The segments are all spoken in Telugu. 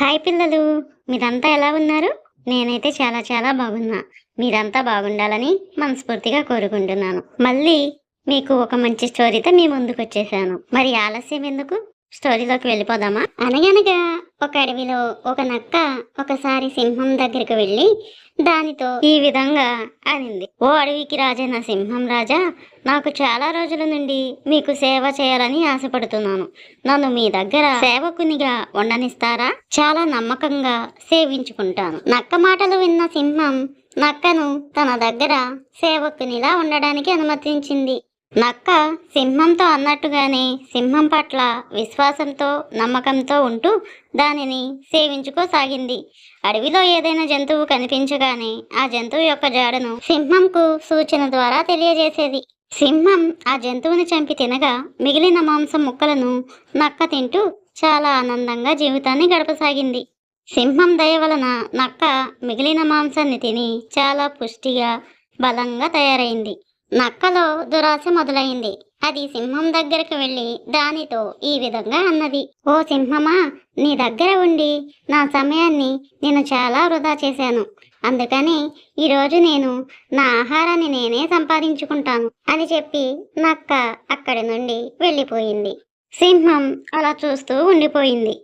హాయ్ పిల్లలు, మీరంతా ఎలా ఉన్నారు? నేనైతే చాలా చాలా బాగున్నా. మీరంతా బాగుండాలని మనస్ఫూర్తిగా కోరుకుంటున్నాను. మళ్ళీ మీకు ఒక మంచి స్టోరీతో మీ ముందుకొచ్చేసాను. మరి ఆలస్యం ఎందుకు? స్టోరీలోకి వెళ్ళిపోదామా? అనగనగా ఒక అడవిలో ఒక నక్క ఒకసారి సింహం దగ్గరికి వెళ్ళి దానితో ఈ విధంగా అనింది. ఓ అడవికి రాజైన సింహం రాజా, నాకు చాలా రోజుల నుండి మీకు సేవ చేయాలని ఆశపడుతున్నాను. నన్ను మీ దగ్గర సేవకునిగా ఉండనిస్తారా? చాలా నమ్మకంగా సేవించుకుంటాను. నక్క మాటలు విన్న సింహం నక్కను తన దగ్గర సేవకునిలా ఉండడానికి అనుమతించింది. నక్క సింహంతో అన్నట్టుగానే సింహం పట్ల విశ్వాసంతో నమ్మకంతో ఉంటూ దానిని సేవించుకోసాగింది. అడవిలో ఏదైనా జంతువు కనిపించగానే ఆ జంతువు యొక్క జాడను సింహంకు సూచన ద్వారా తెలియజేసేది. సింహం ఆ జంతువుని చంపి తినగా మిగిలిన మాంసం ముక్కలను నక్క తింటూ చాలా ఆనందంగా జీవితాన్ని గడపసాగింది. సింహం దయ వలన నక్క మిగిలిన మాంసాన్ని తిని చాలా పుష్టిగా బలంగా తయారైంది. నక్కలో దురాశ మొదలైంది. అది సింహం దగ్గరికి వెళ్ళి దానితో ఈ విధంగా అన్నది. ఓ సింహమా, నీ దగ్గర ఉండి నా సమయాన్ని నేను చాలా వృధా చేశాను. అందుకని ఈరోజు నేను నా ఆహారాన్ని నేనే సంపాదించుకుంటాను అని చెప్పి నక్క అక్కడి నుండి వెళ్ళిపోయింది. సింహం అలా చూస్తూ ఉండిపోయింది.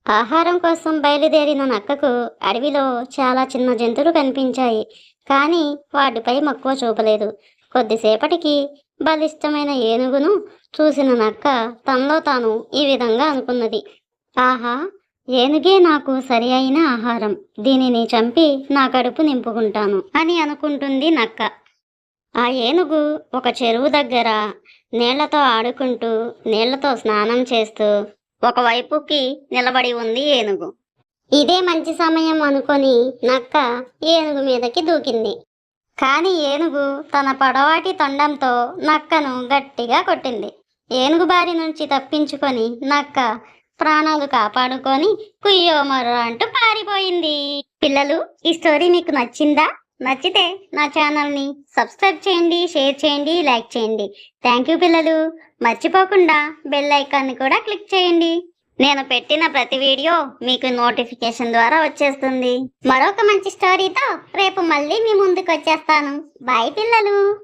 ఆహారం కోసం బయలుదేరిన నక్కకు అడవిలో చాలా చిన్న జంతువులు కనిపించాయి. కానీ వాటిపై మక్కువ చూపలేదు. కొద్దిసేపటికి బలిష్టమైన ఏనుగును చూసిన నక్క తనలో తాను ఈ విధంగా అనుకున్నది. ఆహా, ఏనుగే నాకు సరి అయిన ఆహారం. దీనిని చంపి నా కడుపు నింపుకుంటాను అని అనుకుంటుంది నక్క. ఆ ఏనుగు ఒక చెరువు దగ్గర నీళ్లతో ఆడుకుంటూ నీళ్లతో స్నానం చేస్తూ ఒకవైపుకి నిలబడి ఉంది ఏనుగు. ఇదే మంచి సమయం అనుకొని నక్క ఏనుగు మీదకి దూకింది. కానీ ఏనుగు తన పొడవాటి తొండంతో నక్కను గట్టిగా కొట్టింది. ఏనుగు బారి నుంచి తప్పించుకొని నక్క ప్రాణాలు కాపాడుకొని కుయ్యో మరో అంటూ పారిపోయింది. పిల్లలు, ఈ స్టోరీ మీకు నచ్చిందా? నచ్చితే నా ఛానల్ని సబ్స్క్రైబ్ చేయండి, షేర్ చేయండి, లైక్ చేయండి. థ్యాంక్ యూ పిల్లలు. మర్చిపోకుండా బెల్ ఐకాన్ని కూడా క్లిక్ చేయండి. నేను పెట్టిన ప్రతి వీడియో మీకు నోటిఫికేషన్ ద్వారా వచ్చేస్తుంది. మరొక మంచి స్టోరీతో రేపు మళ్ళీ మీ ముందుకు వచ్చేస్తాను. బాయ్ పిల్లలు.